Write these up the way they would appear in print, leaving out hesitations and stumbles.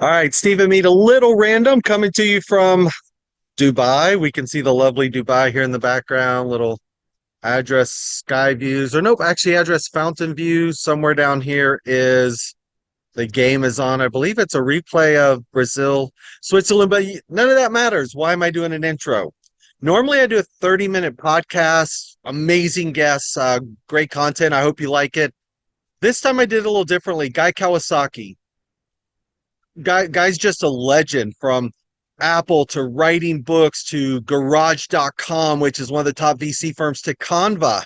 All right, Stephen Mead, a little random coming to you from Dubai. We can see the lovely Dubai here in the background, little address sky views, or nope, actually address fountain views. Somewhere down here is the game is on. I believe it's a replay of Brazil, Switzerland, but none of that matters. Why am I doing an intro? Normally I do a 30-minute podcast, amazing guests, great content. I hope you like it. This time I did it a little differently. Guy Kawasaki. Guy's just a legend, from Apple to writing books to garage.com, which is one of the top VC firms, to Canva,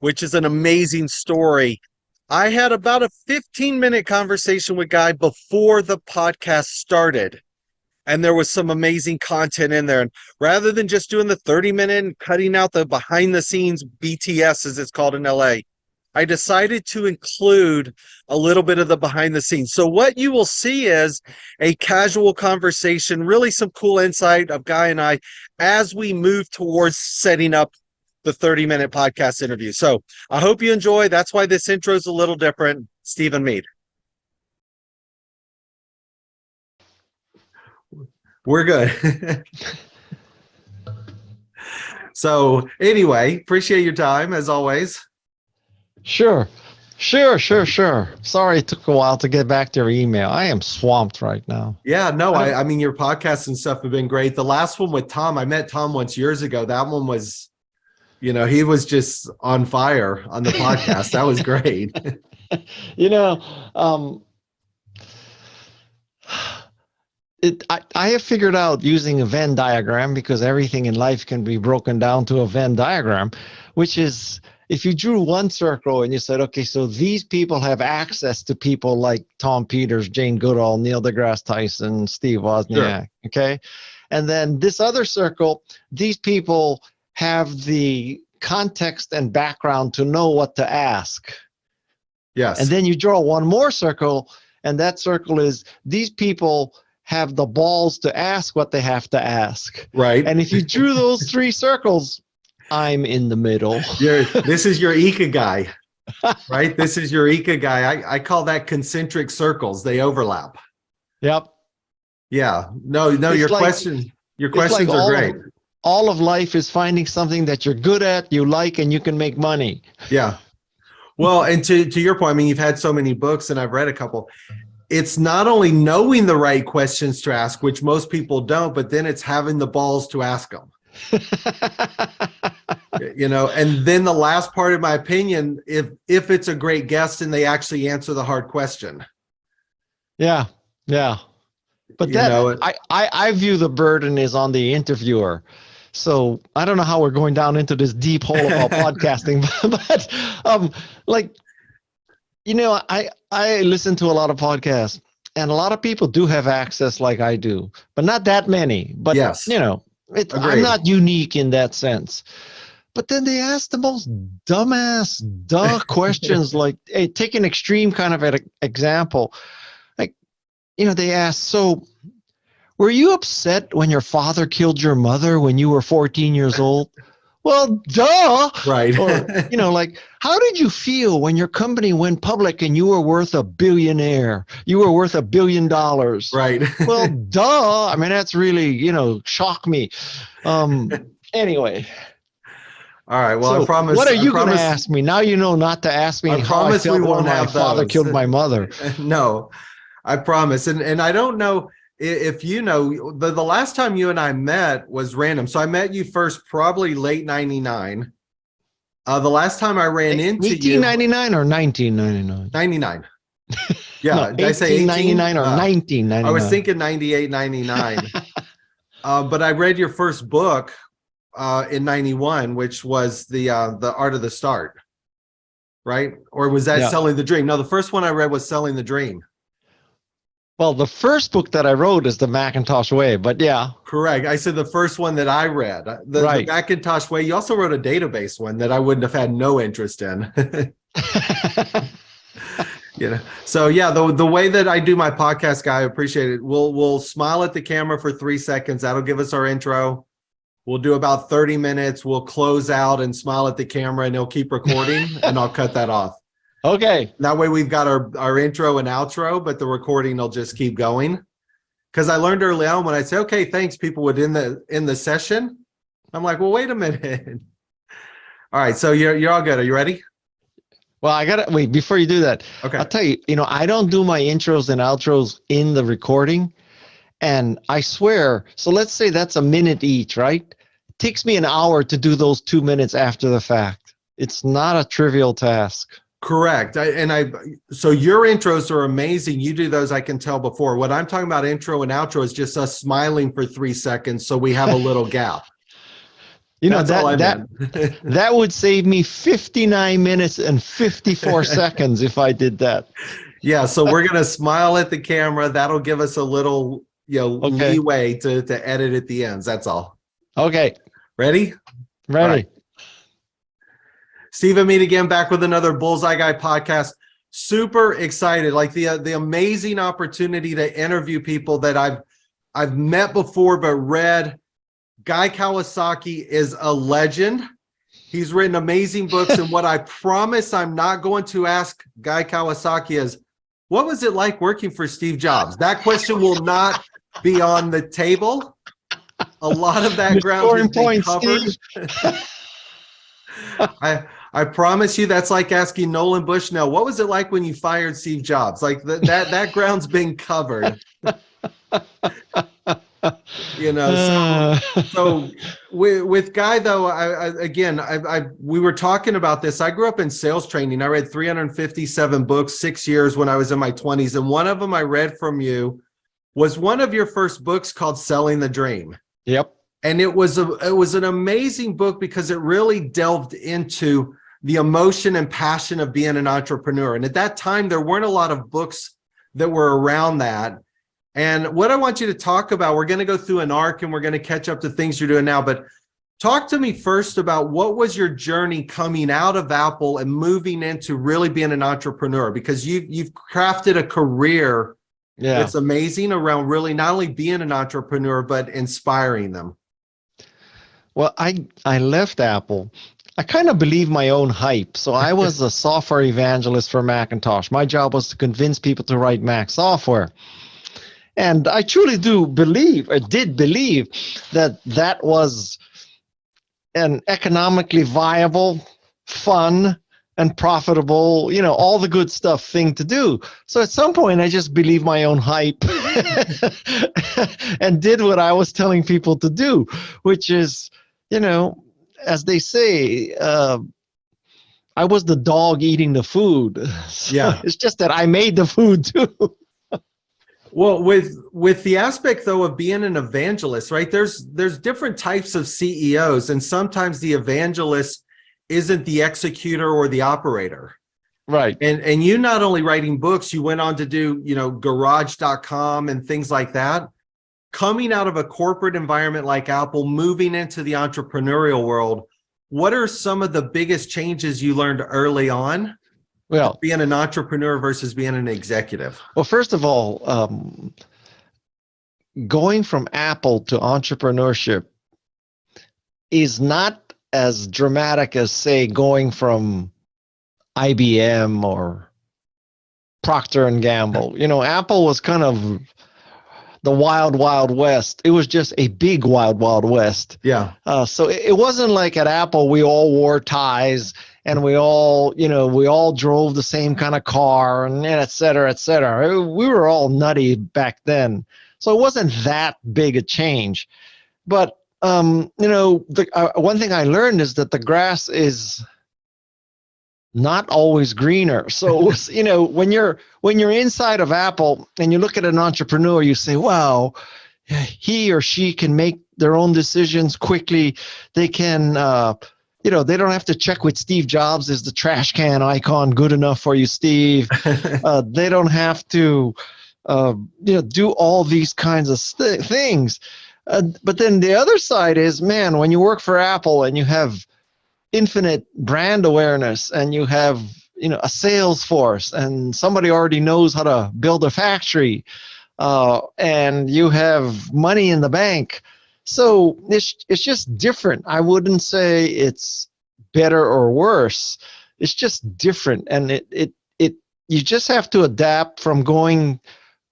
which is an amazing story. I had about a 15-minute conversation with Guy before the podcast started, and there was some amazing content in there. And rather than just doing the 30-minute and cutting out the behind the scenes BTS, as it's called in LA, I decided to include a little bit of the behind the scenes. So what you will see is a casual conversation, really some cool insight of Guy and I as we move towards setting up the 30-minute podcast interview. So I hope you enjoy. That's why this intro is a little different. Stephen Mead. We're good. So anyway, appreciate your time as always. Sure. Sorry it took a while to get back to your email. I am swamped right now. Yeah, no, I mean, your podcasts and stuff have been great. The last one with Tom, I met Tom once years ago. That one was, he was just on fire on the podcast. That was great. I have figured out using a Venn diagram, because everything in life can be broken down to a Venn diagram, which is, if you drew one circle and you said, okay, so these people have access to people like Tom Peters, Jane Goodall, Neil deGrasse Tyson, Steve Wozniak, sure. Okay? And then this other circle, these people have the context and background to know what to ask. Yes. And then you draw one more circle, and that circle is these people have the balls to ask what they have to ask. Right. And if you drew those three circles, I'm in the middle. This is your Ikigai, right? This is your Ikigai. I call that concentric circles. They overlap. Yep. Yeah. No, your questions are great. All of life is finding something that you're good at, you like, and you can make money. Yeah. Well, and to your point, I mean, you've had so many books and I've read a couple. It's not only knowing the right questions to ask, which most people don't, but then it's having the balls to ask them. And then the last part, in my opinion, if it's a great guest and they actually answer the hard question. Yeah. But I view the burden is on the interviewer. So I don't know how we're going down into this deep hole about podcasting, but I listen to a lot of podcasts, and a lot of people do have access like I do, but not that many. But yes. I'm not unique in that sense. But then they ask the most dumbass, questions. Like, hey, take an extreme kind of an example. Like, they ask, so were you upset when your father killed your mother when you were 14 years old? Well, duh. Right. Or, how did you feel when your company went public and you were worth a billionaire? You were worth $1 billion. Right. Well, duh. I mean, that's really, shocked me. Anyway. All right. Well, so I promise. What are you going to ask me? Now you know not to ask me how I felt when my father killed my mother. No, I promise. And I don't know if the last time you and I met was random. So I met you first probably late 99. The last time I ran into you. 1899 or 1999? 99. Yeah. No, did I say 1899 or 1999? I was thinking 98, 99. But I read your first book in 91, which was the Art of the Start, right? Or was that Selling the Dream? No, the first one I read was Selling the Dream. Well, the first book that I wrote is The Macintosh Way, but yeah. Correct. I said the first one that I read, the Macintosh Way. You also wrote a database one that I wouldn't have had no interest in. So yeah, the way that I do my podcast, Guy, I appreciate it. We'll smile at the camera for 3 seconds. That'll give us our intro. We'll do about 30 minutes. We'll close out and smile at the camera, and it'll keep recording, and I'll cut that off. Okay. That way we've got our intro and outro, but the recording will just keep going. because I learned early on when I say, okay, thanks, people would in the session. I'm like, well, wait a minute. All right, so you're all good. Are you ready? Well, I gotta wait before you do that. Okay. I'll tell you, I don't do my intros and outros in the recording. And I swear, so let's say that's a minute each, right? It takes me an hour to do those 2 minutes after the fact. It's not a trivial task. Correct. So your intros are amazing. You do those, I can tell before. What I'm talking about intro and outro is just us smiling for 3 seconds so we have a little gap. That would save me 59 minutes and 54 seconds if I did that. Yeah, so we're going to smile at the camera. That'll give us a little, leeway to edit at the ends. That's all. Okay. Ready? Ready. Right. Steve and me again, back with another Bullseye Guy podcast. Super excited, like the amazing opportunity to interview people that I've met before but read. Guy Kawasaki is a legend. He's written amazing books, and what I promise I'm not going to ask Guy Kawasaki is, what was it like working for Steve Jobs? That question will not be on the table. A lot of that ground has been covered. I promise you that's like asking Nolan Bushnell, what was it like when you fired Steve Jobs? Like that ground's been covered. So with Guy though, we were talking about this. I grew up in sales training. I read 357 books, 6 years when I was in my 20s. And one of them I read from you was one of your first books called Selling the Dream. Yep. And it was an amazing book because it really delved into the emotion and passion of being an entrepreneur. And at that time, there weren't a lot of books that were around that. And what I want you to talk about, we're going to go through an arc and we're going to catch up to things you're doing now. But talk to me first about what was your journey coming out of Apple and moving into really being an entrepreneur, because you've crafted a career that's amazing around really not only being an entrepreneur, but inspiring them. Well, I left Apple. I kind of believe my own hype. So I was a software evangelist for Macintosh. My job was to convince people to write Mac software. And I truly did believe that was an economically viable, fun, and profitable, all the good stuff thing to do. So at some point, I just believed my own hype and did what I was telling people to do, which is, as they say, I was the dog eating the food. So yeah. It's just that I made the food too. Well, with the aspect though of being an evangelist, right? There's different types of CEOs, and sometimes the evangelist isn't the executor or the operator. Right. And you not only writing books, you went on to do, garage.com and things like that. Coming out of a corporate environment like Apple, moving into the entrepreneurial world, what are some of the biggest changes you learned early on? Well, being an entrepreneur versus being an executive. Well, first of all, going from Apple to entrepreneurship is not as dramatic as, say, going from IBM or Procter and Gamble. Apple was kind of the wild, wild west. It was just a big wild, wild west. Yeah. So it wasn't like at Apple we all wore ties and we all drove the same kind of car and et cetera, et cetera. We were all nutty back then. So it wasn't that big a change. But, one thing I learned is that the grass is not always greener. So, when you're inside of Apple and you look at an entrepreneur, you say, wow, he or she can make their own decisions quickly. They can, they don't have to check with Steve Jobs. Is the trash can icon good enough for you, Steve? They don't have to, do all these kinds of things. But then the other side is, man, when you work for Apple and you have infinite brand awareness and you have, a sales force and somebody already knows how to build a factory, and you have money in the bank. So it's just different. I wouldn't say it's better or worse. It's just different. And you just have to adapt from going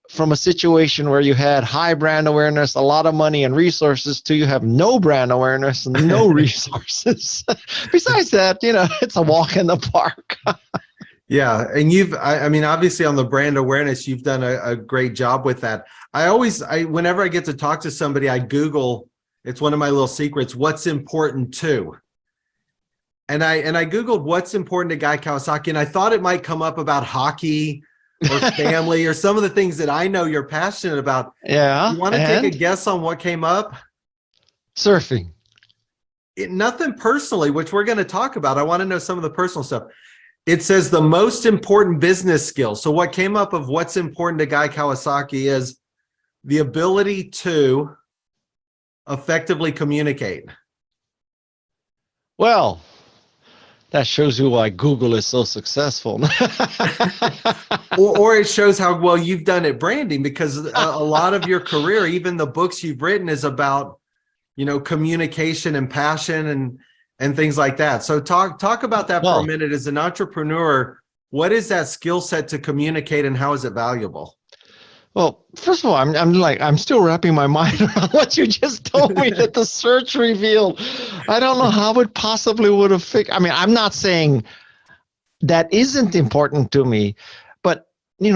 from a situation where you had high brand awareness, a lot of money and resources, to you have no brand awareness and no resources. Besides that, it's a walk in the park. Yeah. And I mean, obviously on the brand awareness, you've done a great job with that. Whenever I get to talk to somebody, I Google, it's one of my little secrets, what's important to. And I Googled what's important to Guy Kawasaki, and I thought it might come up about hockey or family or some of the things that I know you're passionate about. Yeah. You want to take a guess on what came up? Surfing. Nothing personally, which we're going to talk about. I want to know some of the personal stuff. It says the most important business skills. So what came up of what's important to Guy Kawasaki is the ability to effectively communicate. Well, that shows you why Google is so successful. or it shows how well you've done at branding, because a lot of your career, even the books you've written, is about, communication and passion and things like that. So talk about that for a minute. As an entrepreneur, what is that skill set to communicate, and how is it valuable? Well, first of all, I'm still wrapping my mind around what you just told me that the search revealed. I don't know how it possibly would have fixed. I mean, I'm not saying that isn't important to me, but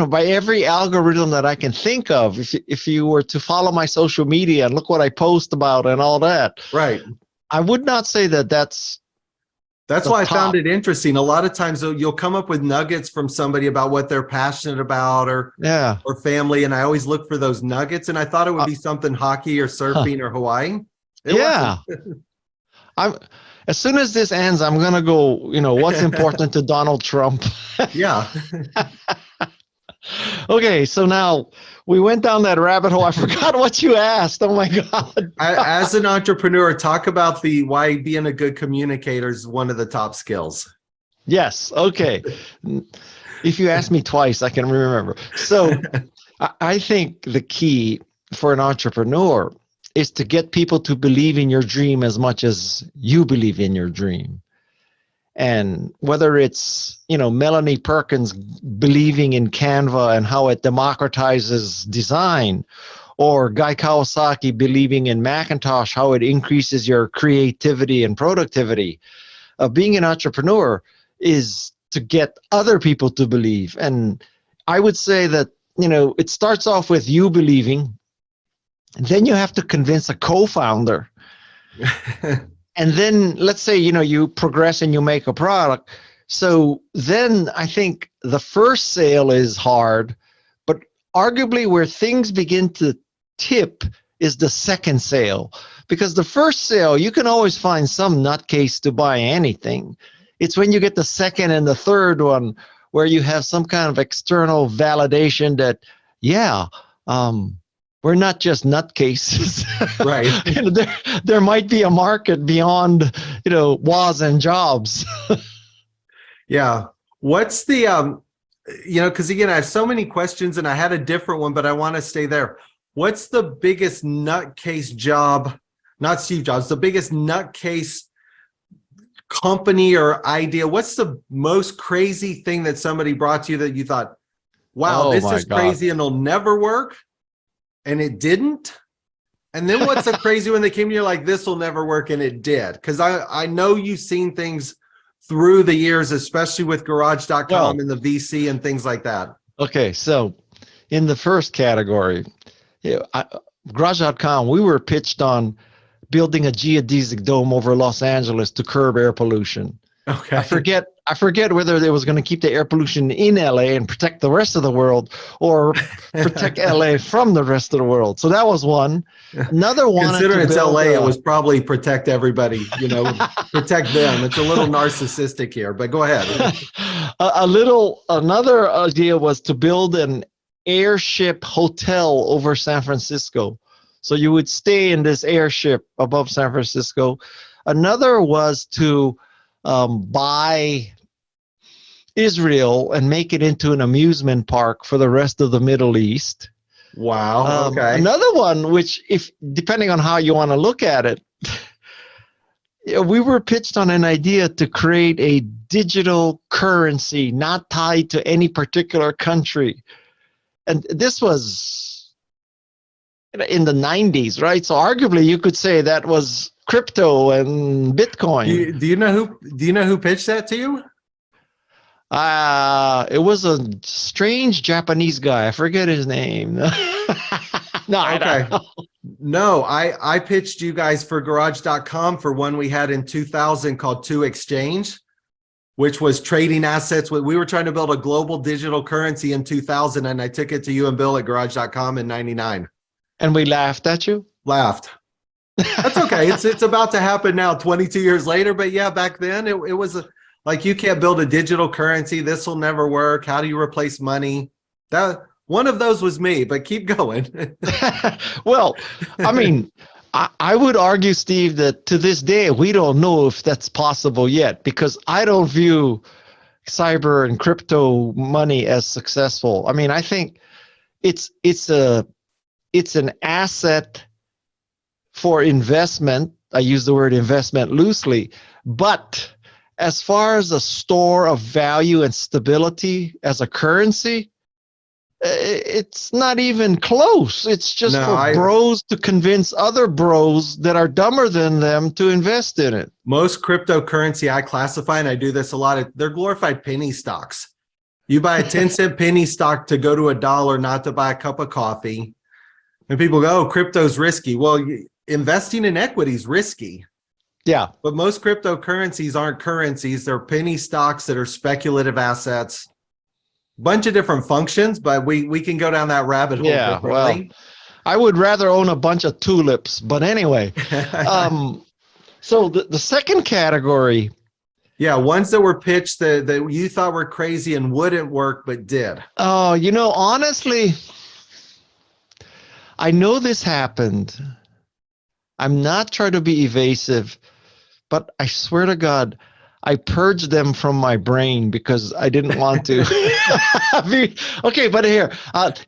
by every algorithm that I can think of, if you were to follow my social media and look what I post about and all that, right, I would not say that that's why I found it interesting. A lot of times you'll come up with nuggets from somebody about what they're passionate about or family. And I always look for those nuggets. And I thought it would be something hockey or surfing or Hawaii. As soon as this ends, I'm going to go, what's important to Donald Trump? Yeah. Okay, so now we went down that rabbit hole. I forgot what you asked. Oh my God. As an entrepreneur, talk about why being a good communicator is one of the top skills. Yes. Okay. If you ask me twice, I can remember. So I think the key for an entrepreneur is to get people to believe in your dream as much as you believe in your dream. And whether it's, Melanie Perkins believing in Canva and how it democratizes design, or Guy Kawasaki believing in Macintosh, how it increases your creativity and productivity, being an entrepreneur is to get other people to believe. And I would say that, it starts off with you believing, and then you have to convince a co-founder. And then let's say, you progress and you make a product. So then I think the first sale is hard, but arguably where things begin to tip is the second sale. Because the first sale, you can always find some nutcase to buy anything. It's when you get the second and the third one where you have some kind of external validation that, we're not just nutcases. Right. There might be a market beyond, was and jobs. Yeah. What's the, because again, I have so many questions and I had a different one, but I want to stay there. What's the biggest nutcase job, not Steve Jobs, the biggest nutcase company or idea? What's the most crazy thing that somebody brought to you that you thought, wow, this is crazy and it'll never work? And it didn't? And then what's the crazy when they came to you like, this will never work, and it did? Because I know you've seen things through the years, especially with garage.com and the VC and things like that. Okay, so in the first category, garage.com, we were pitched on building a geodesic dome over Los Angeles to curb air pollution. Okay. I forget whether they was going to keep the air pollution in LA and protect the rest of the world, or protect LA from the rest of the world. So that was one. Another one. Considering it's LA, it was probably protect everybody, protect them. It's a little narcissistic here, but go ahead. Another idea was to build an airship hotel over San Francisco. So you would stay in this airship above San Francisco. Another was to buy Israel and make it into an amusement park for the rest of the Middle East. Wow. Okay. Another one, which, if depending on how you want to look at it, we were pitched on an idea to create a digital currency not tied to any particular country. And this was in the 90s, right? So arguably you could say that was crypto and Bitcoin. Do you know who pitched that to you? It was a strange Japanese guy. I forget his name. No, I don't know. No, I pitched you guys for garage.com for one we had in 2000 called 2Exchange, which was trading assets. We were trying to build a global digital currency in 2000, and I took it to you and Bill at garage.com in 99. And we laughed at you? Laughed. That's okay. It's about to happen now, 22 years later. But yeah, back then it was like, you can't build a digital currency. This will never work. How do you replace money? That one of those was me, but keep going. Well, I mean, I would argue, Steve, that to this day, we don't know if that's possible yet, because I don't view cyber and crypto money as successful. I mean, I think it's an asset for investment. I use the word investment loosely, but as far as a store of value and stability as a currency, it's not even close. It's just bros to convince other bros that are dumber than them to invest in it. Most cryptocurrency I classify, and I do this a lot, they're glorified penny stocks. You buy a 10-cent penny stock to go to $1, not to buy a cup of coffee. And people go, oh, crypto's risky. Well, investing in equity is risky. Yeah. But most cryptocurrencies aren't currencies. They're penny stocks that are speculative assets. Bunch of different functions, but we can go down that rabbit hole. Yeah, well, I would rather own a bunch of tulips, but anyway. So the second category. Yeah, ones that were pitched that you thought were crazy and wouldn't work, but did. Oh, honestly, I know this happened. I'm not trying to be evasive, but I swear to God, I purged them from my brain because I didn't want to. Okay, but here,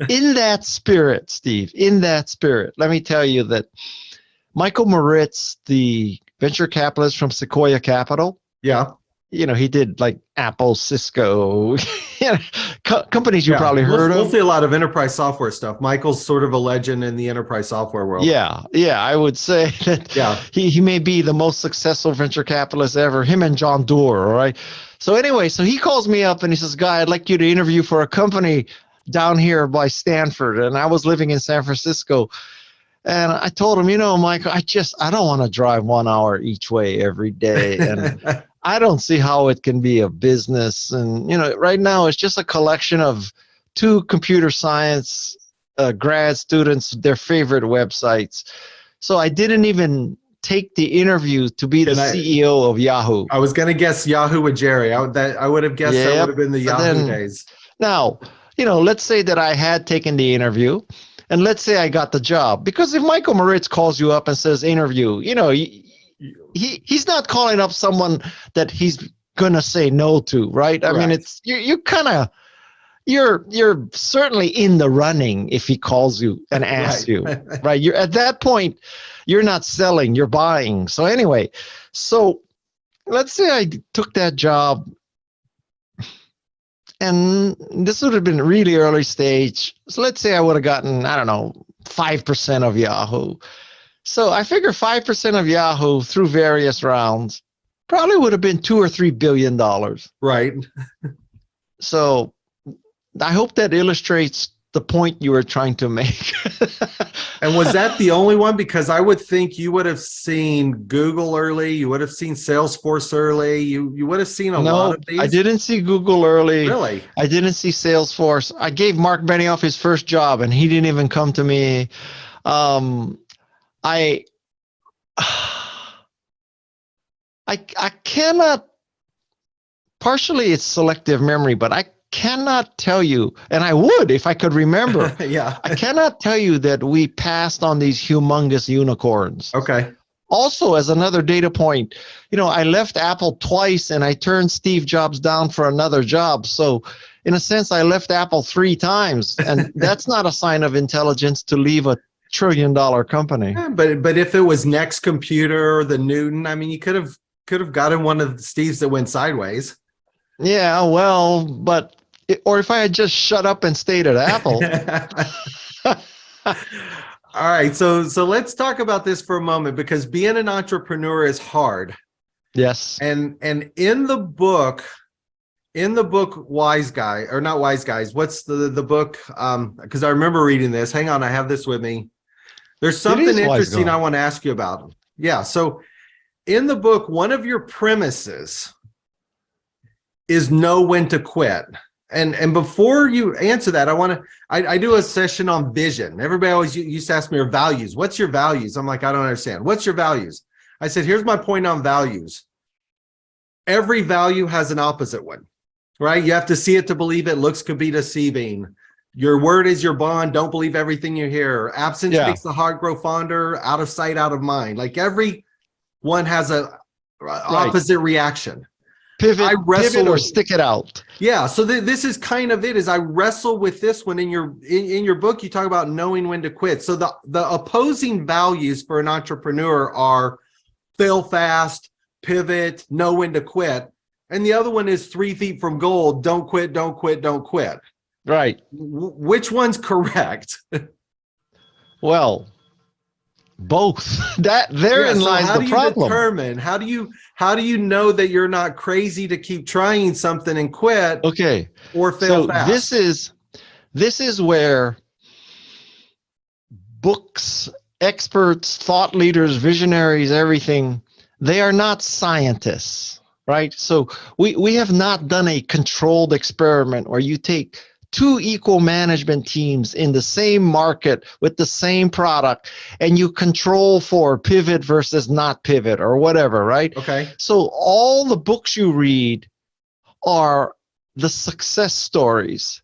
in that spirit, Steve, let me tell you that Michael Moritz, the venture capitalist from Sequoia Capital, yeah, he did like Apple, Cisco, companies you probably heard of. Mostly a lot of enterprise software stuff. Michael's sort of a legend in the enterprise software world. Yeah, I would say that. Yeah, he may be the most successful venture capitalist ever. Him and John Doerr. All right. So anyway, he calls me up and he says, "Guy, I'd like you to interview for a company down here by Stanford." And I was living in San Francisco. And I told him, Michael, I don't want to drive 1 hour each way every day. And I don't see how it can be a business. And, right now it's just a collection of 2 computer science grad students, their favorite websites. So I didn't even take the interview to be the CEO of Yahoo. I was going to guess Yahoo with Jerry. I would have guessed that would have been the Yahoo days. Now, let's say that I had taken the interview. And let's say I got the job, because if Michael Moritz calls you up and says interview, he's not calling up someone that he's gonna say no to, right? I mean, it's you're certainly in the running if he calls you and asks you, right? You're at that point, you're not selling, you're buying. So anyway, let's say I took that job. And this would have been really early stage. So let's say I would have gotten, 5% of Yahoo. So I figure 5% of Yahoo through various rounds probably would have been $2 or $3 billion. Right. So I hope that illustrates the point you were trying to make. And was that the only one? Because I would think you would have seen Google early. You would have seen Salesforce early. You would have seen a lot of these. I didn't see Google early. Really? I didn't see Salesforce. I gave Mark Benioff his first job, and he didn't even come to me. I cannot. Partially, it's selective memory, but I cannot tell you, and I would if I could remember. Yeah. I cannot tell you that we passed on these humongous unicorns. Okay. Also, as another data point, I left Apple twice and I turned Steve Jobs down for another job. So in a sense, I left Apple 3 times, and that's not a sign of intelligence to leave a $1 trillion company. Yeah, but if it was Next Computer or the Newton, I mean, you could have gotten one of the Steves that went sideways. Yeah, well, but or if I had just shut up and stayed at Apple. All right, so let's talk about this for a moment, because being an entrepreneur is hard. Yes. And in the book Wise Guy, or not Wise Guys, what's the book? Because I remember reading this. Hang on, I have this with me. There's something interesting I want to ask you about. Yeah, so in the book, one of your premises is know when to quit. And before you answer that, I do a session on vision. Everybody always used to ask me your values. What's your values? I'm like, I don't understand. What's your values? I said, here's my point on values. Every value has an opposite one, right? You have to see it to believe it. Looks could be deceiving. Your word is your bond. Don't believe everything you hear. Absence makes the heart grow fonder. Out of sight, out of mind. Like every one has a opposite reaction. Pivot or stick it out. Yeah, so this is kind of it. Is I wrestle with this one in your book. You talk about knowing when to quit. So the opposing values for an entrepreneur are fail fast, pivot, know when to quit, and the other one is 3 feet from gold. Don't quit, don't quit, don't quit. Right. Which one's correct? Well, both. Therein lies the problem. How do you know that you're not crazy to keep trying something and quit? Okay. Or fail fast? This is where books, experts, thought leaders, visionaries, everything, they are not scientists, right? So we have not done a controlled experiment where you take 2 equal management teams in the same market with the same product, and you control for pivot versus not pivot or whatever, right? Okay. So all the books you read are the success stories.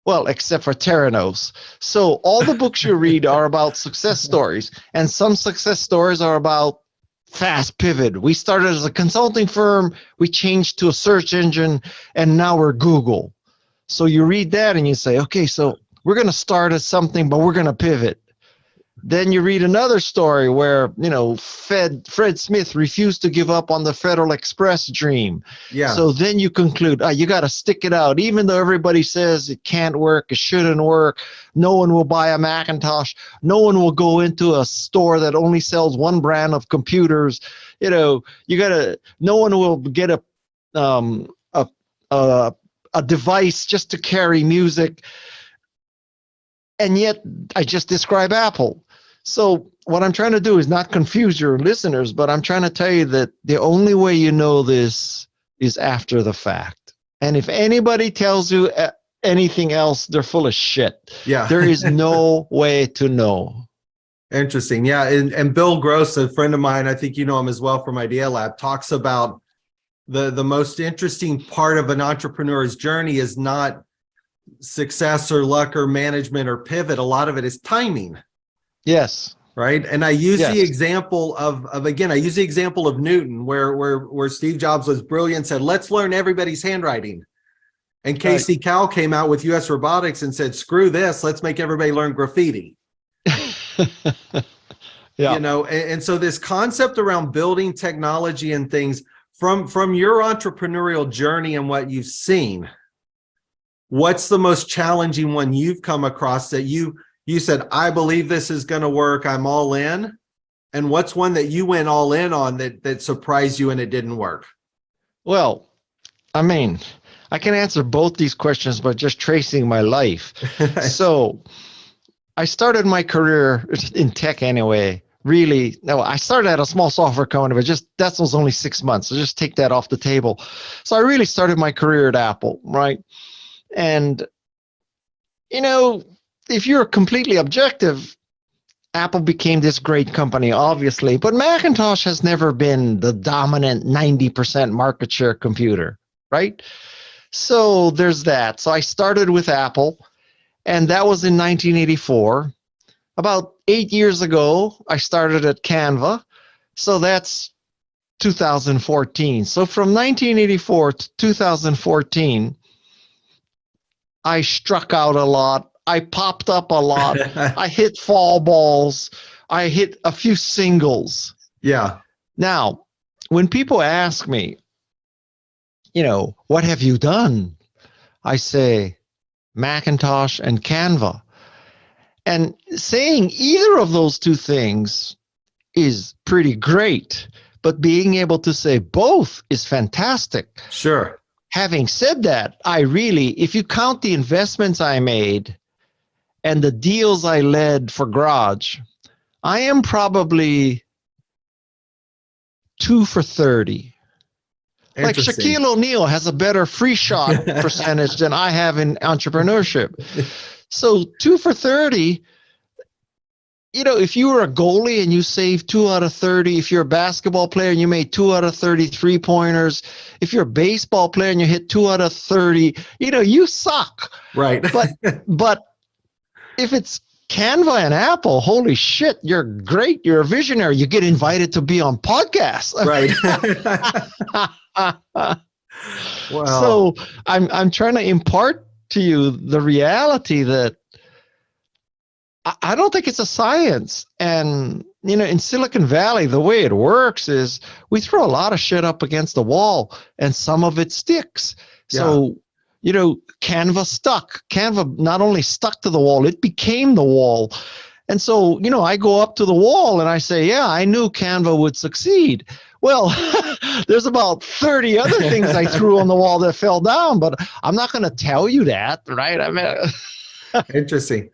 Well, except for Theranos. So all the books you read are about success stories, and some success stories are about fast pivot. We started as a consulting firm, we changed to a search engine, and now we're Google. So you read that and you say, okay, so we're going to start as something, but we're going to pivot. Then you read another story where, Fred Smith refused to give up on the Federal Express dream. Yeah. So then you conclude, you got to stick it out. Even though everybody says it can't work, it shouldn't work, no one will buy a Macintosh, no one will go into a store that only sells one brand of computers. No one will get a device just to carry music. And yet I just describe Apple. So what I'm trying to do is not confuse your listeners, but I'm trying to tell you that the only way you know this is after the fact. And if anybody tells you anything else, they're full of shit. Yeah. There is no way to know. Interesting. Yeah. And Bill Gross, a friend of mine, I think you know him as well from Idea Lab, talks about the most interesting part of an entrepreneur's journey is not success or luck or management or pivot. A lot of it is timing. Yes. Right. And I use the example I use the example of Newton, where Steve Jobs was brilliant, said, let's learn everybody's handwriting. And Casey Cowell came out with US Robotics and said, screw this, let's make everybody learn graffiti. Yeah. And so this concept around building technology and things from your entrepreneurial journey and what you've seen, what's the most challenging one you've come across that you said, I believe this is going to work, I'm all in? And what's one that you went all in on that surprised you and it didn't work? Well, I mean, I can answer both these questions by just tracing my life. So I started my career in tech anyway. Really, no, I started at a small software company, but that was only 6 months. So just take that off the table. So I really started my career at Apple, right? And, if you're completely objective, Apple became this great company, obviously, but Macintosh has never been the dominant 90% market share computer, right? So there's that. So I started with Apple, and that was in 1984. About 8 years ago, I started at Canva. So that's 2014. So from 1984 to 2014, I struck out a lot. I popped up a lot. I hit fall balls. I hit a few singles. Yeah. Now, when people ask me, what have you done? I say Macintosh and Canva. And saying either of those two things is pretty great, but being able to say both is fantastic. Sure. Having said that, if you count the investments I made and the deals I led for Garage, I am probably 2 for 30. Like Shaquille O'Neal has a better free shot percentage than I have in entrepreneurship. So 2 for 30, if you were a goalie and you saved 2 out of 30, if you're a basketball player and you made 2 out of 30 3-pointers, if you're a baseball player and you hit 2 out of 30, you suck. Right. But if it's Canva and Apple, holy shit, you're great. You're a visionary. You get invited to be on podcasts. Right. Wow. So I'm trying to impart to you the reality that I don't think it's a science. And, in Silicon Valley, the way it works is we throw a lot of shit up against the wall and some of it sticks. So, Canva stuck. Canva not only stuck to the wall, it became the wall. And so, I go up to the wall and I say, yeah, I knew Canva would succeed. Well, there's about 30 other things I threw on the wall that fell down, but I'm not going to tell you that, right? I mean, interesting.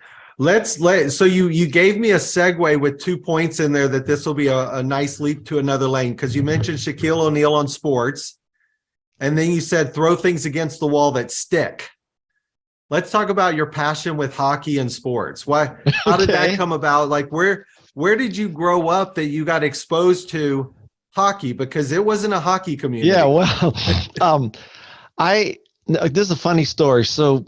So you gave me a segue with 2 points in there that this will be a nice leap to another lane, because you mentioned Shaquille O'Neal on sports, and then you said throw things against the wall that stick. Let's talk about your passion with hockey and sports. How did that come about? Like where did you grow up that you got exposed to hockey? Because it wasn't a hockey community. Yeah, well, this is a funny story. So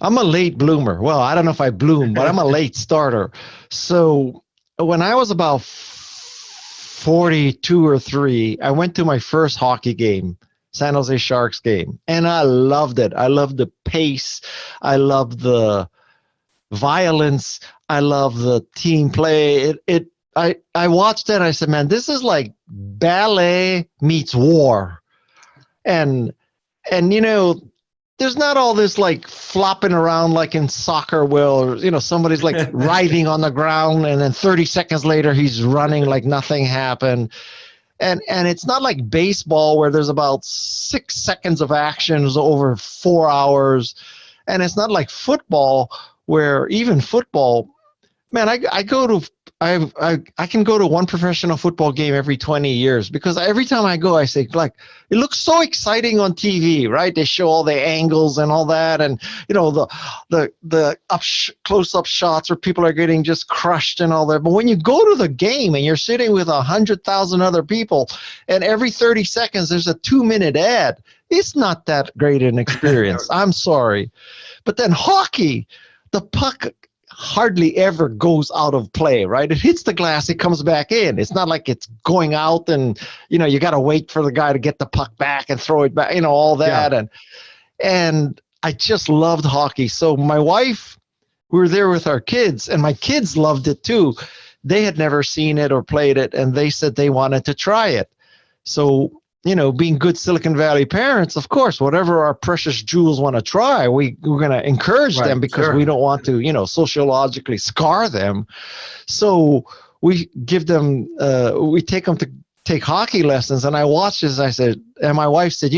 I'm a late bloomer. Well, I don't know if I bloom, but I'm a late starter. So when I was about 42 or 3, I went to my first hockey game, San Jose Sharks game, and I loved it. I loved the pace. I loved the violence. I loved the team play. I watched that and I said, man, this is like ballet meets war. And there's not all this like flopping around like in soccer where, somebody's like writhing on the ground and then 30 seconds later he's running like nothing happened. And it's not like baseball where there's about 6 seconds of actions over 4 hours. And it's not like football where even football, man, I can go to one professional football game every 20 years because every time I go, I say, like, it looks so exciting on TV, right? They show all the angles and all that. And, the close-up shots where people are getting just crushed and all that. But when you go to the game and you're sitting with 100,000 other people and every 30 seconds there's a 2-minute ad, it's not that great an experience. I'm sorry. But then hockey, the puck hardly ever goes out of play, right? It hits the glass, it comes back in. It's not like it's going out and, you got to wait for the guy to get the puck back and throw it back, all that. Yeah. And I just loved hockey. So my wife, we were there with our kids and my kids loved it too. They had never seen it or played it and they said they wanted to try it. So, being good Silicon Valley parents, of course, whatever our precious jewels want to try, we're going to encourage them because we don't want to, sociologically scar them. So we give them, we take them to take hockey lessons. And I watched this, and my wife said,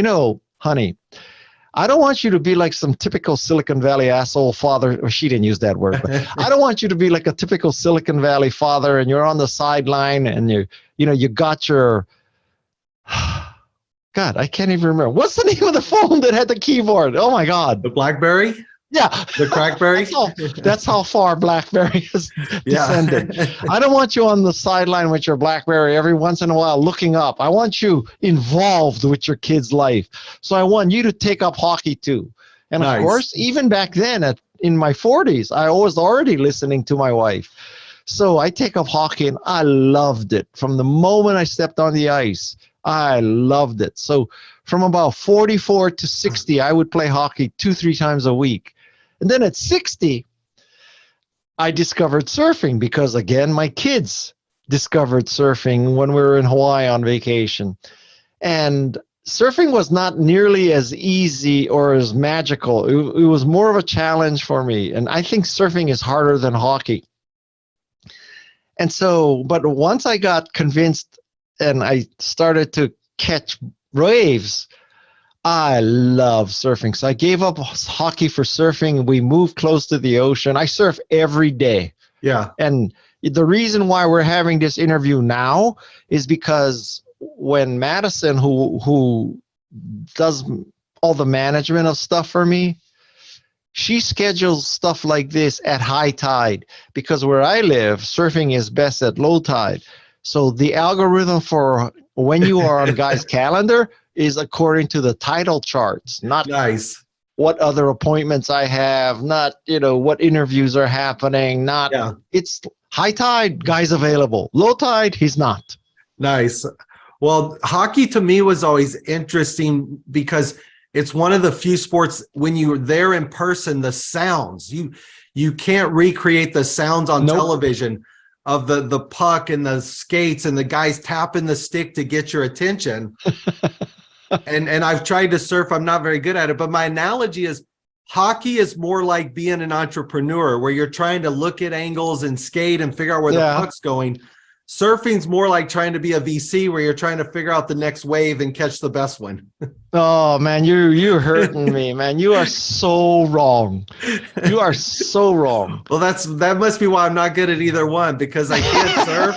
honey, I don't want you to be like some typical Silicon Valley asshole father. Or she didn't use that word, but I don't want you to be like a typical Silicon Valley father and you're on the sideline and you got your, God, I can't even remember. What's the name of the phone that had the keyboard? Oh my God. The BlackBerry? Yeah. The Crackberry? That's how far BlackBerry has descended. I don't want you on the sideline with your BlackBerry every once in a while looking up. I want you involved with your kid's life. So I want you to take up hockey too. And of course, even back then in my 40s, I was already listening to my wife. So I take up hockey and I loved it. From the moment I stepped on the ice, I loved it. So from about 44 to 60, I would play hockey 2-3 times a week. And then at 60, I discovered surfing because, again, my kids discovered surfing when we were in Hawaii on vacation. And surfing was not nearly as easy or as magical. It was more of a challenge for me. And I think surfing is harder than hockey. And so, but once I got convinced and I started to catch waves, I love surfing. So I gave up hockey for surfing. We moved close to the ocean. I surf every day. Yeah. And the reason why we're having this interview now is because when Madison, who does all the management of stuff for me, she schedules stuff like this at high tide, because where I live, surfing is best at low tide. So the algorithm for when you are on a guy's calendar is according to the tidal charts, not nice. What other appointments I have, not, what interviews are happening, it's high tide, guy's available. Low tide, he's not. Nice. Well, hockey to me was always interesting because it's one of the few sports when you're there in person, the sounds, you can't recreate the sounds on television of the puck and the skates and the guys tapping the stick to get your attention. and I've tried to surf. I'm not very good at it, but my analogy is hockey is more like being an entrepreneur where you're trying to look at angles and skate and figure out where the puck's going. Surfing's more like trying to be a VC where you're trying to figure out the next wave and catch the best one. Oh man, you're hurting me, man. You are so wrong. You are so wrong. Well, that must be why I'm not good at either one, because I can't surf.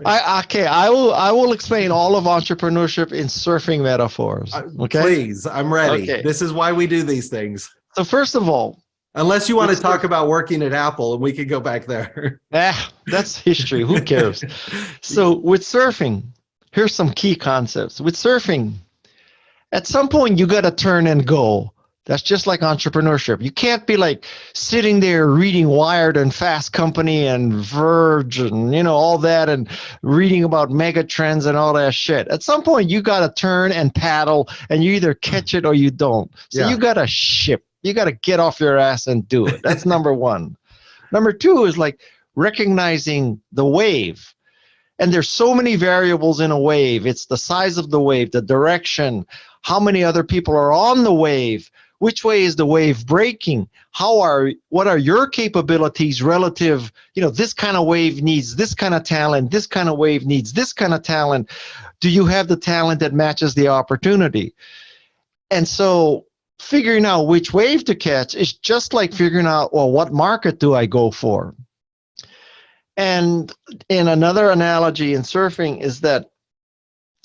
I will explain all of entrepreneurship in surfing metaphors. Okay, please, I'm ready. Okay. This is why we do these things. So first of all, unless you want to talk about working at Apple, and we could go back there. That's history. Who cares? So with surfing, here's some key concepts. With surfing, at some point you got to turn and go. That's just like entrepreneurship. You can't be like sitting there reading Wired and Fast Company and Verge and all that and reading about mega trends and all that shit. At some point you got to turn and paddle, and you either catch it or you don't. So you got to ship. You got to get off your ass and do it. That's number one. Number two is like recognizing the wave. And there's so many variables in a wave. It's the size of the wave, the direction, how many other people are on the wave, which way is the wave breaking, what are your capabilities relative, this kind of wave needs this kind of talent, this kind of wave needs this kind of talent. Do you have the talent that matches the opportunity? And so figuring out which wave to catch is just like figuring out, well, what market do I go for? And in another analogy in surfing is that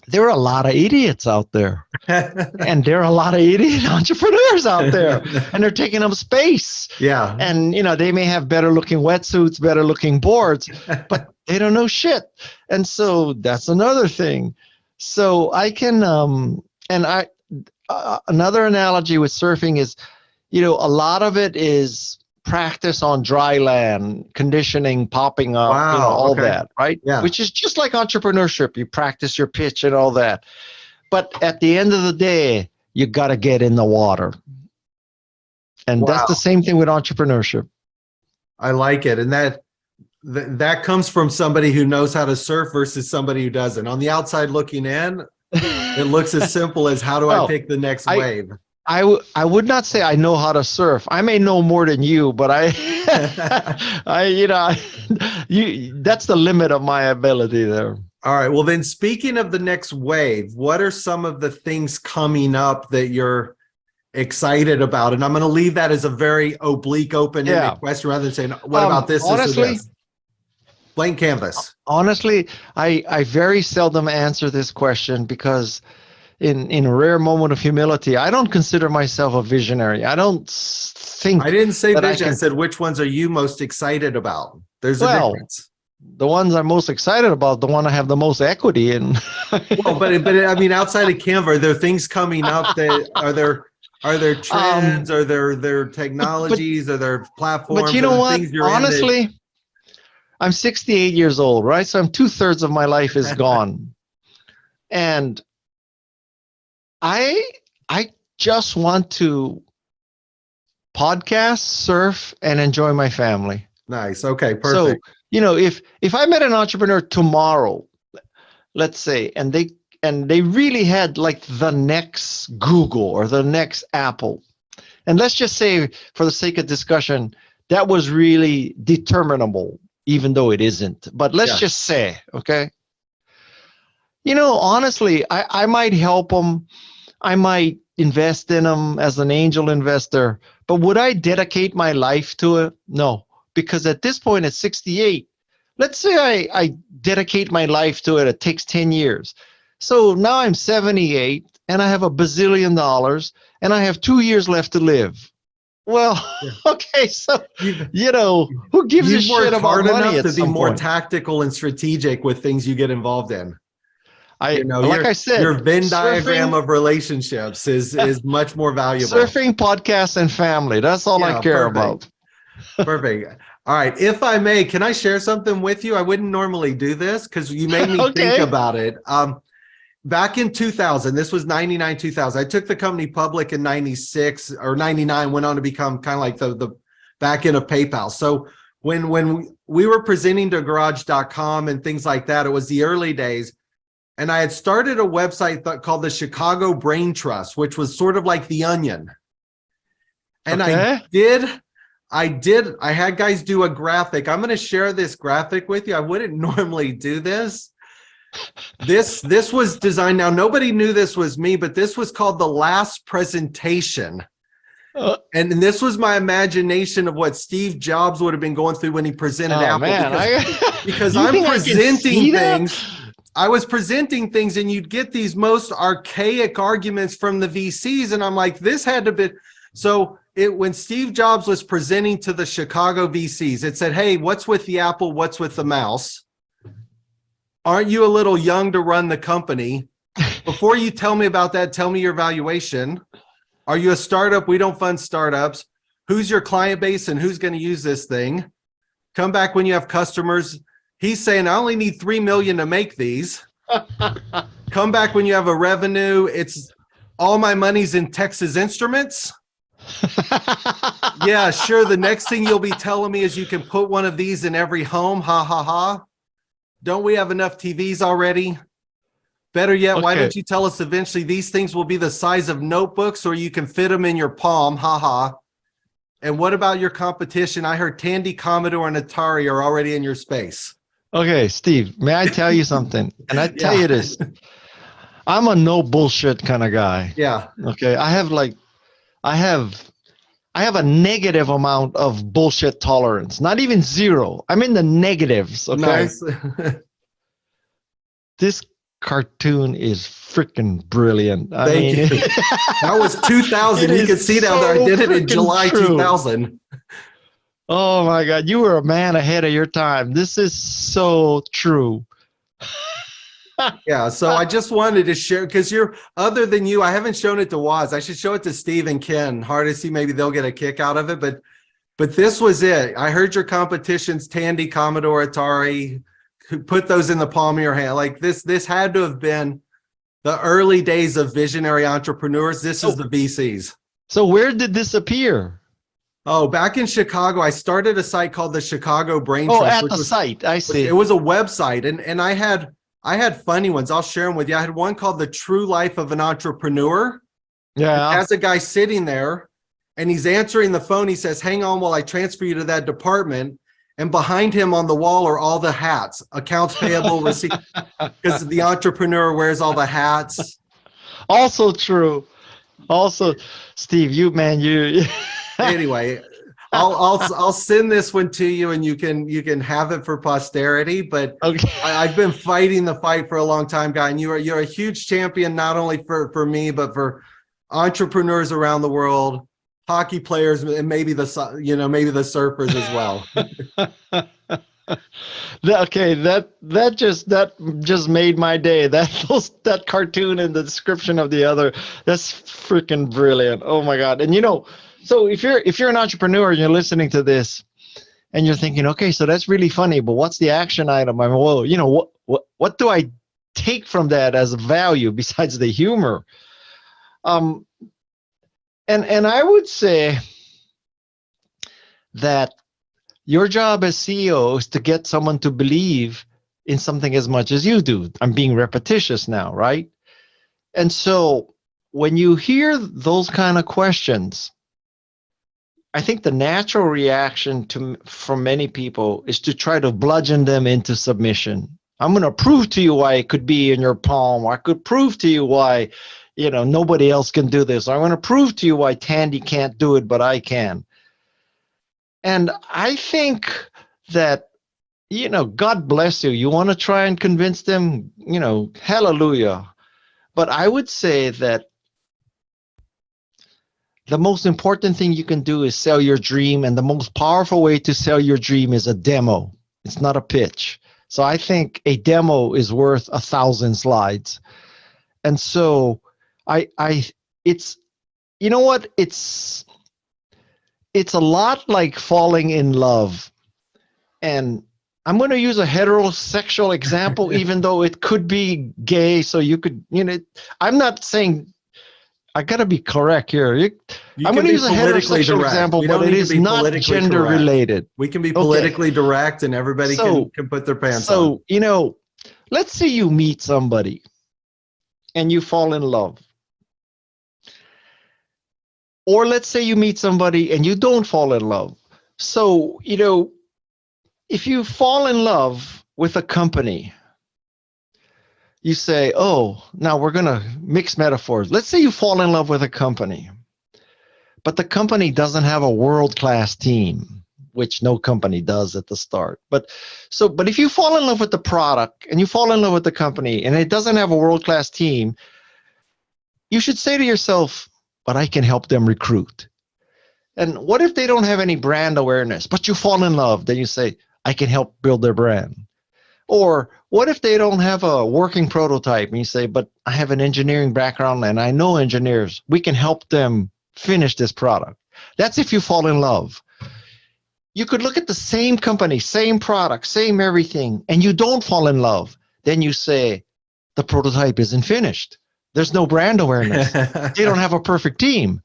there are a lot of idiots out there. And there are a lot of idiot entrepreneurs out there. And they're taking up space. Yeah. And, they may have better looking wetsuits, better looking boards, but they don't know shit. And so that's another thing. So I can, another analogy with surfing is, a lot of it is practice on dry land, conditioning, popping up, all that, right? Yeah. Which is just like entrepreneurship. You practice your pitch and all that. But at the end of the day, you got to get in the water. And that's the same thing with entrepreneurship. I like it. And that comes from somebody who knows how to surf versus somebody who doesn't. On the outside looking in, it looks as simple as how do I pick the next wave? I would not say I know how to surf. I may know more than you, but that's the limit of my ability there. All right. Well, then speaking of the next wave, what are some of the things coming up that you're excited about? And I'm going to leave that as a very oblique, open-ended question rather than saying, what about this? Honestly, this, or this? Blank canvas. Honestly, I very seldom answer this question because in a rare moment of humility, I don't consider myself a visionary. I don't think. I didn't say vision. I said, which ones are you most excited about? There's a difference. The ones I'm most excited about, the one I have the most equity in. Well, but I mean, outside of Canva, are there things coming up that are there trends? Are there technologies? Are there platforms? But you know what? Honestly, I'm 68 years old, right? So I'm 2/3 of my life is gone. And I just want to podcast, surf, and enjoy my family. Nice. Okay, perfect. So, if I met an entrepreneur tomorrow, let's say, and and they really had like the next Google or the next Apple. And let's just say, for the sake of discussion, that was really determinable, even though it isn't. But let's just say, okay, honestly, I might help them. I might invest in them as an angel investor, but would I dedicate my life to it? No, because at this point at 68, let's say I dedicate my life to it. It takes 10 years. So now I'm 78 and I have $1 bazillion and I have 2 years left to live. Well, okay, so, who gives a shit about money at to be some more point? Tactical and strategic with things you get involved in. Like I said, your Venn diagram of relationships is much more valuable. Surfing, podcasts, and family. That's all I care about. Perfect. All right. If I may, can I share something with you? I wouldn't normally do this because you made me think about it. Back in 2000, this was 99, 2000. I took the company public in 96 or 99, went on to become kind of like the back end of PayPal. So when we were presenting to garage.com and things like that, it was the early days. And I had started a website called the Chicago Brain Trust, which was sort of like the Onion. And I had guys do a graphic. I'm going to share this graphic with you. I wouldn't normally do this. This was designed. Now, nobody knew this was me, but this was called the last presentation. And this was my imagination of what Steve Jobs would have been going through when he presented Apple. Man, because I'm presenting things. I was presenting things and you'd get these most archaic arguments from the VCs. And I'm like, this had to be. So when Steve Jobs was presenting to the Chicago VCs, it said, hey, what's with the Apple? What's with the mouse? Aren't you a little young to run the company? Before you tell me about that, tell me your valuation. Are you a startup? We don't fund startups. Who's your client base and who's going to use this thing? Come back when you have customers. He's saying, I only need 3 million to make these. Come back when you have a revenue. It's all my money's in Texas Instruments. Yeah, sure. The next thing you'll be telling me is you can put one of these in every home. Ha, ha, ha. Don't we have enough TVs already? Better yet, why don't you tell us eventually these things will be the size of notebooks or you can fit them in your palm. Ha, ha. And what about your competition? I heard Tandy, Commodore, and Atari are already in your space. Okay, Steve, may I tell you something? And I tell you this, I'm a no bullshit kind of guy. Yeah. Okay. I have a negative amount of bullshit tolerance, not even zero. I'm in the negatives. Okay. Nice. This cartoon is freaking brilliant. Thank you. That was 2000. You can see down there. I did it in July 2000. Oh my God, you were a man ahead of your time. This is so true. Yeah, so I just wanted to share because other than you, I haven't shown it to Waz. I should show it to Steve and Ken. Hardesty, maybe they'll get a kick out of it. But this was it. I heard your competitions, Tandy, Commodore, Atari, put those in the palm of your hand. Like this had to have been the early days of visionary entrepreneurs. This is the VCs. So where did this appear? Oh, back in Chicago, I started a site called the Chicago Brain Trust. Oh, at the site. I see. It was a website, and I had funny ones. I'll share them with you. I had one called The True Life of an Entrepreneur. Yeah. It has a guy sitting there, and he's answering the phone. He says, hang on while I transfer you to that department. And behind him on the wall are all the hats, accounts payable, receipt, because the entrepreneur wears all the hats. Also true. Also, Steve, you. Anyway, I'll send this one to you, and you can have it for posterity. But I've been fighting the fight for a long time, guy, and you're a huge champion not only for me but for entrepreneurs around the world, hockey players, and maybe the surfers as well. Okay, that just made my day. That cartoon and the description of the other, that's freaking brilliant. Oh my God. And so if you're an entrepreneur and you're listening to this and you're thinking, okay, so that's really funny, but what's the action item? I mean, well, what do I take from that as a value besides the humor? And I would say that your job as CEO is to get someone to believe in something as much as you do. I'm being repetitious now, right? And so when you hear those kind of questions, I think the natural reaction from many people is to try to bludgeon them into submission. I'm going to prove to you why it could be in your palm. Or I could prove to you why, nobody else can do this. I'm going to prove to you why Tandy can't do it, but I can. And I think that, God bless you. You want to try and convince them, hallelujah. But I would say that the most important thing you can do is sell your dream. And the most powerful way to sell your dream is a demo. It's not a pitch. So I think a demo is worth 1,000 slides. And so it's, you know what? It's a lot like falling in love. And I'm going to use a heterosexual example, even though it could be gay. So you could, I'm not saying, I got to be correct here. I'm going to use a heterosexual example, but it is not gender related. We can be politically direct and everybody can put their pants on. So, let's say you meet somebody and you fall in love. Or let's say you meet somebody and you don't fall in love. So, if you fall in love with a company, you say, oh, now we're going to mix metaphors. Let's say you fall in love with a company, but the company doesn't have a world-class team, which no company does at the start. But if you fall in love with the product and you fall in love with the company and it doesn't have a world-class team, you should say to yourself, but I can help them recruit. And what if they don't have any brand awareness, but you fall in love? Then you say, I can help build their brand. Or what if they don't have a working prototype and you say, but I have an engineering background and I know engineers. We can help them finish this product. That's if you fall in love. You could look at the same company, same product, same everything, and you don't fall in love. Then you say, the prototype isn't finished. There's no brand awareness. They don't have a perfect team.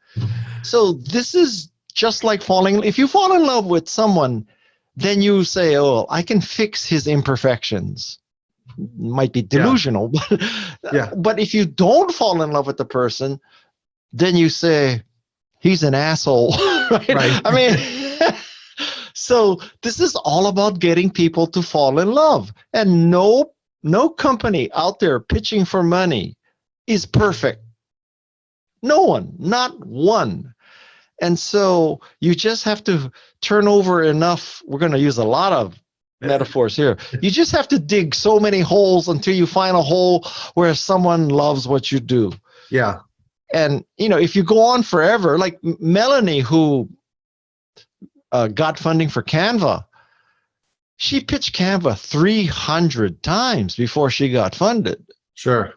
So this is just like falling. If you fall in love with someone, then you say, oh, I can fix his imperfections. Might be delusional, but if you don't fall in love with the person, then you say, he's an asshole. Right? I mean, so this is all about getting people to fall in love. And no company out there pitching for money is perfect. No one, not one. And so you just have to turn over enough. We're going to use a lot of metaphors here. You just have to dig so many holes until you find a hole where someone loves what you do. Yeah. And, if you go on forever, like Melanie, who got funding for Canva, she pitched Canva 300 times before she got funded. Sure.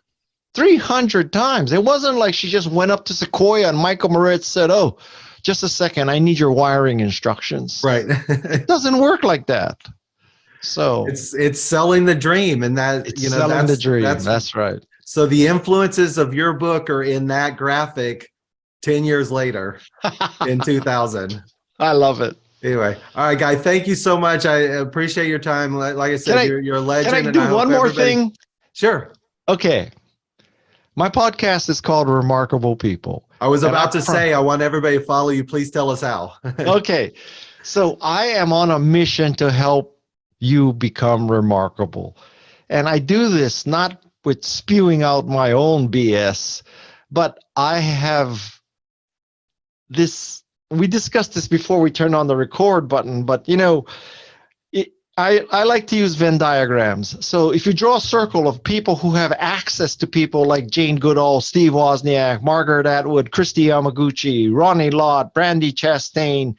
300 times. It wasn't like she just went up to Sequoia and Michael Moritz said, oh, just a second, I need your wiring instructions. Right. It doesn't work like that. So it's selling the dream, and that it's selling the dream. That's right. So the influences of your book are in that graphic 10 years later in 2000. I love it. Anyway, all right, Guy, thank you so much. I appreciate your time. Like I said, you're a legend. Can I do one more thing? Sure. Okay. My podcast is called Remarkable People. I was about to say, I want everybody to follow you. Please tell us how. Okay. So I am on a mission to help you become remarkable. And I do this not with spewing out my own BS, but I have this. We discussed this before we turned on the record button, but I like to use Venn diagrams. So if you draw a circle of people who have access to people like Jane Goodall, Steve Wozniak, Margaret Atwood, Christy Yamaguchi, Ronnie Lott, Brandy Chastain,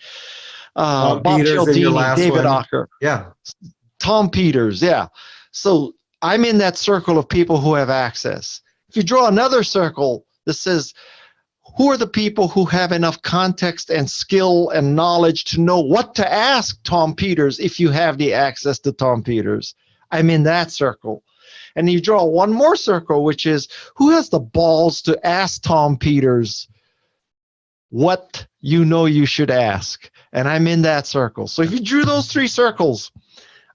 Bob Cialdini, David Ocker. Yeah. Tom Peters. Yeah. So I'm in that circle of people who have access. If you draw another circle that says, who are the people who have enough context and skill and knowledge to know what to ask Tom Peters if you have the access to Tom Peters? I'm in that circle. And you draw one more circle, which is who has the balls to ask Tom Peters what you should ask? And I'm in that circle. So if you drew those three circles,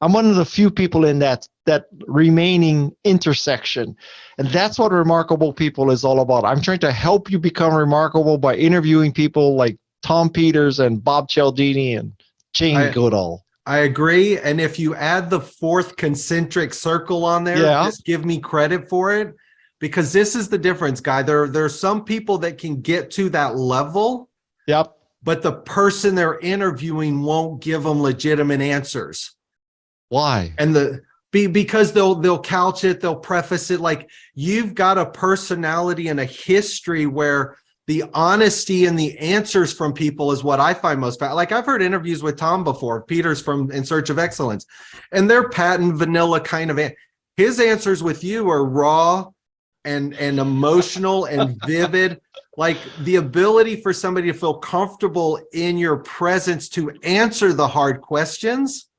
I'm one of the few people in that that remaining intersection. And that's what Remarkable People is all about. I'm trying to help you become remarkable by interviewing people like Tom Peters and Bob Cialdini and Jane Goodall. I agree. And if you add the fourth concentric circle on there, just give me credit for it, because this is the difference, Guy. There are some people that can get to that level. Yep. But the person they're interviewing won't give them legitimate answers. Why? And because they'll couch it, they'll preface it like you've got a personality and a history where the honesty and the answers from people is what I find most valuable. Like I've heard interviews with Tom before, Peters from In Search of Excellence, and they're patent vanilla kind of. His answers with you are raw and emotional and vivid. Like the ability for somebody to feel comfortable in your presence to answer the hard questions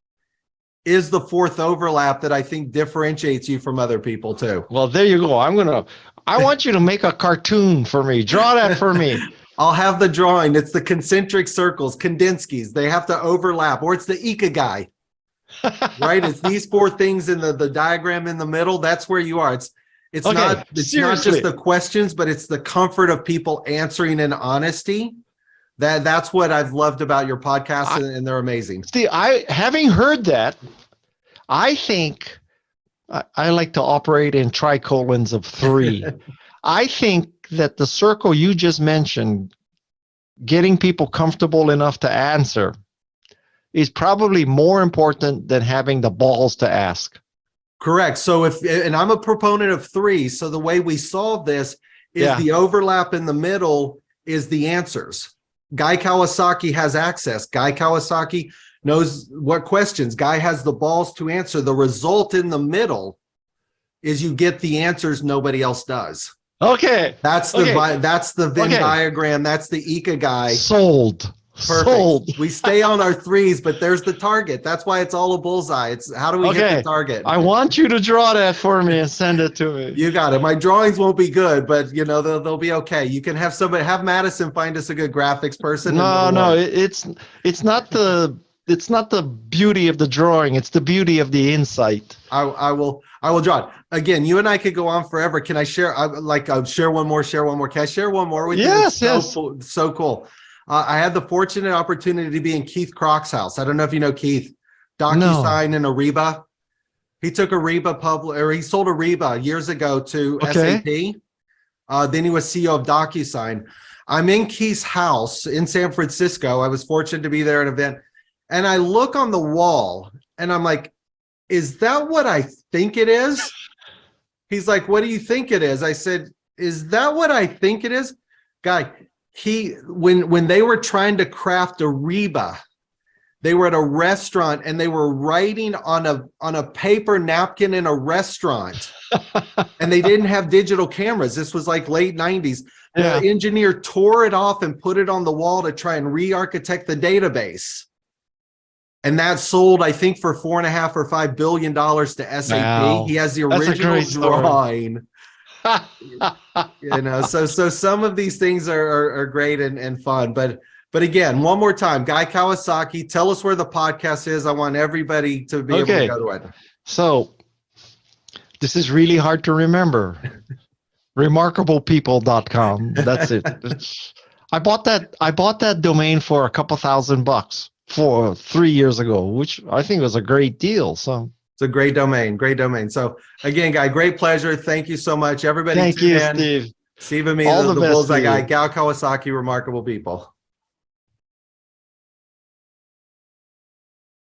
is the fourth overlap that I think differentiates you from other people too. Well, there you go. I want you to make a cartoon for me. Draw that for me. I'll have the drawing. It's the concentric circles, Kandinsky's. They have to overlap, or it's the Ikigai, right? It's these four things in the diagram in the middle. That's where you are. It's okay, not just the questions, but it's the comfort of people answering in honesty. That's what I've loved about your podcast, and they're amazing. See, having heard that, I think I like to operate in tricolons of 3. I think that the circle you just mentioned, getting people comfortable enough to answer, is probably more important than having the balls to ask. Correct. So and I'm a proponent of 3. So the way we solve this is the overlap in the middle is the answers. Guy Kawasaki has access. Guy Kawasaki knows what questions. Guy has the balls to answer. The result in the middle is you get the answers nobody else does. Okay. That's the Venn diagram. That's the Ikigai. Sold. Perfect. Sold. We stay on our 3s, but there's the target. That's why it's all a bullseye. It's how do we hit the target? I want you to draw that for me and send it to me. You got it. My drawings won't be good, but they'll be okay. You can have Madison find us a good graphics person. No, it's not the beauty of the drawing. It's the beauty of the insight. I will draw it. Again, you and I could go on forever. Can I share? I'll share one more. Can I share one more with you? Yes. So cool. I had the fortunate opportunity to be in Keith Kroc's house. I don't know if you know Keith. DocuSign and Ariba. He took he sold Ariba years ago to SAP. Then he was CEO of DocuSign. I'm in Keith's house in San Francisco. I was fortunate to be there at an event. And I look on the wall and I'm like, is that what I think it is? He's like, what do you think it is? I said, is that what I think it is? Guy, when they were trying to craft Ariba, they were at a restaurant and they were writing on a paper napkin in a restaurant and they didn't have digital cameras. This was like late 90s. The engineer tore it off and put it on the wall to try and re-architect the database. And that sold, I think, for $4.5 or $5 billion to SAP. Wow. He has the original drawing. So some of these things are great and fun. But again, one more time, Guy Kawasaki, tell us where the podcast is. I want everybody to be able to go to it. So this is really hard to remember. Remarkablepeople.com. That's it. I bought that domain for a couple $1,000 for 3 years ago, which I think was a great deal. So it's a great domain. So again, Guy, great pleasure. Thank you so much. Everybody, thank you, Steve. Steve and me, the Bullseye Guy, Guy Kawasaki, Remarkable People.